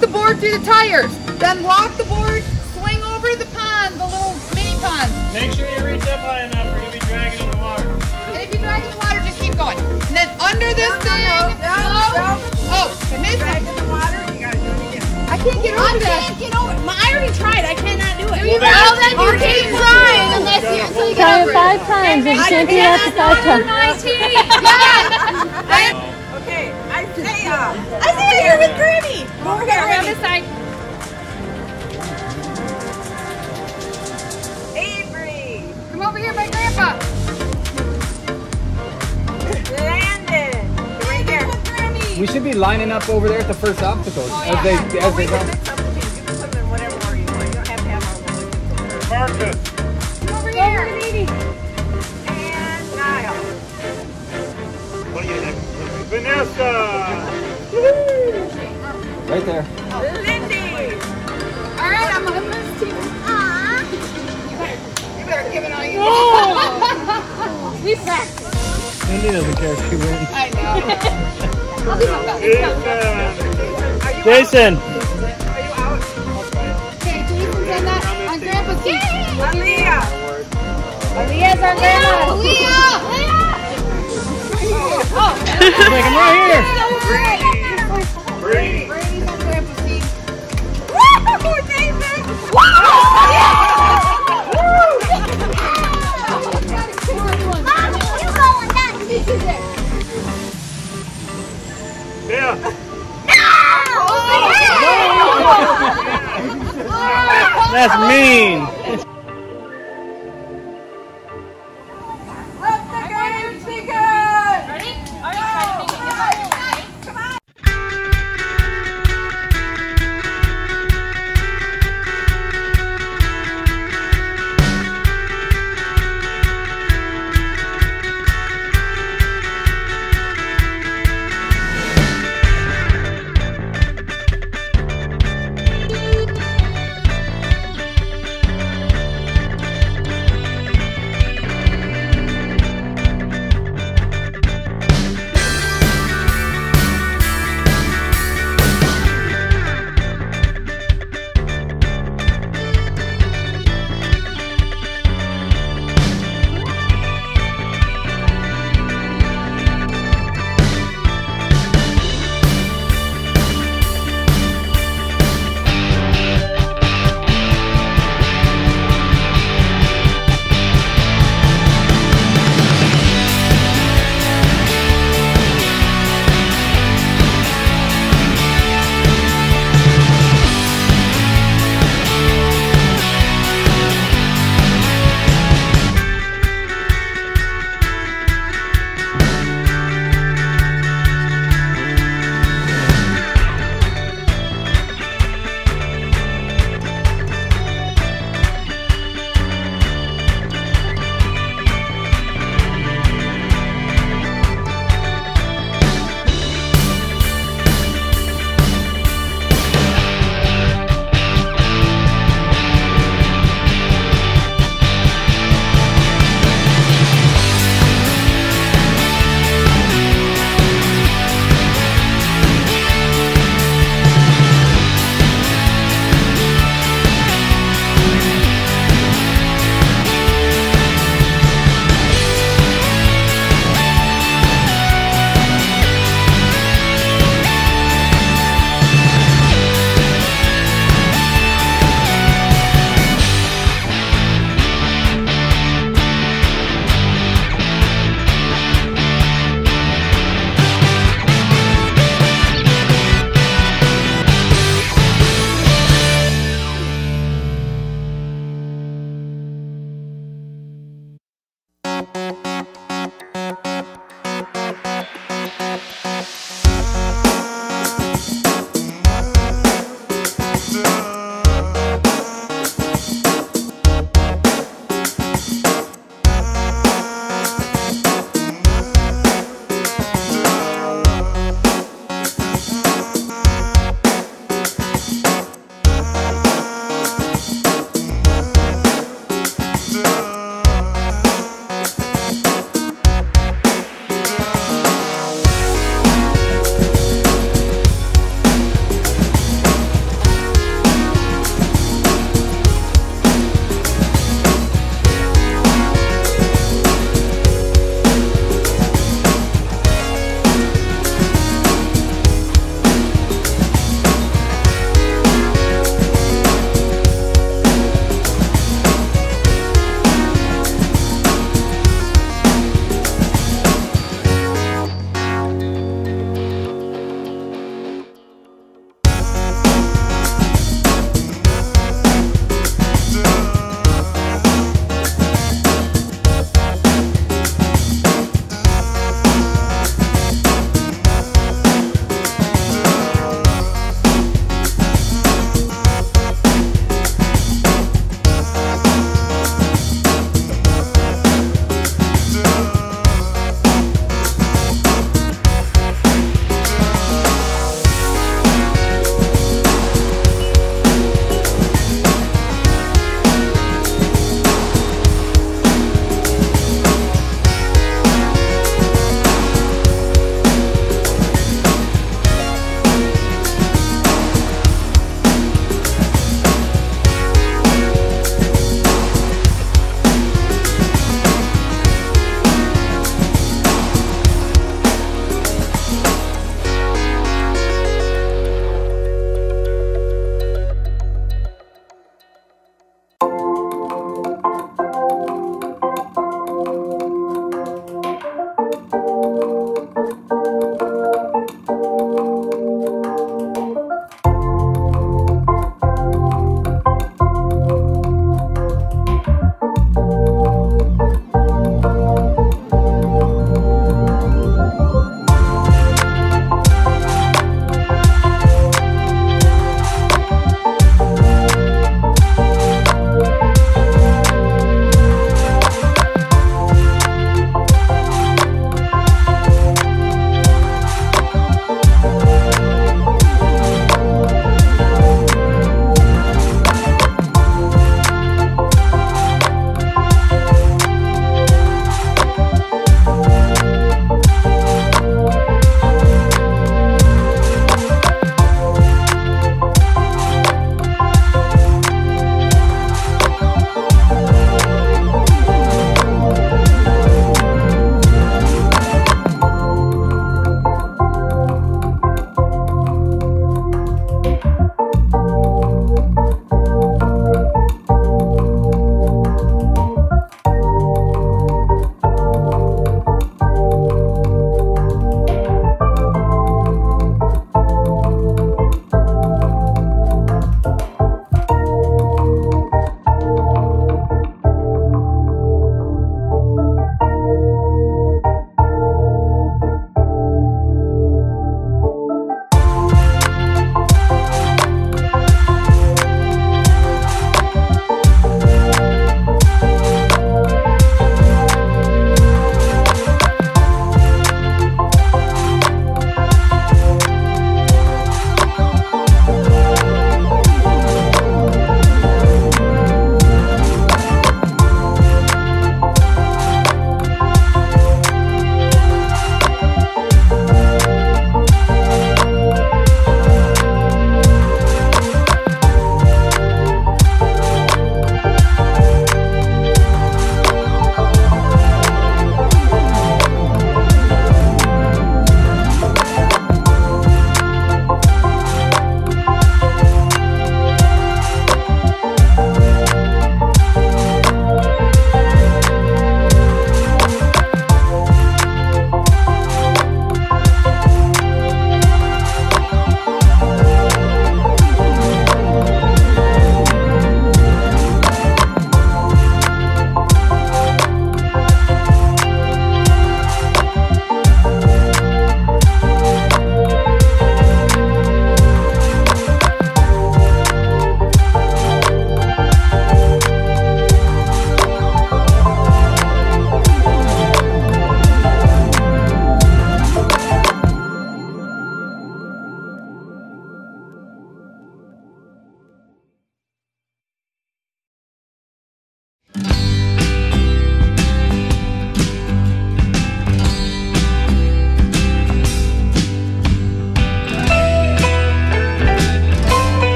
walk the board through the tires. Then walk the board, swing over the pond, the little mini pond. Make sure you reach up high enough or you'll be dragging in the water. And if you drag in the water, just keep going. And then under this thing. Oh, I missed it. In the water, you gotta do it again. I can't get over this. I can't get over it. I already tried. I cannot do it. Well, then you keep trying until you get over it. 5 times. If you can't do that, 5 times. Okay, Isaiah. Isaiah, you're with Grammy. Go over there. On this side. Avery. Come over here, my grandpa. Landon. Right there. We should be lining up over there at the first obstacle as they We go. can mix up the teams. You can put them in whatever order you want. You don't have to have all of them. Marcus. Come over here. And Niall. What do you think? Vanessa. Right there. Lindy. All right, I'm on this team. You better give it all you got. We practice. Cindy doesn't care if she wins. I know. I'll do my best. Jason. Are you out? Okay, Jason's on that on Grandpa's team. Aaliyah. Leah's on Grandpa's. Leah! Oh, Like, I'm right here. Brady. Brady's on Grandpa's team. Woo! Nathan. Yeah. That's mean.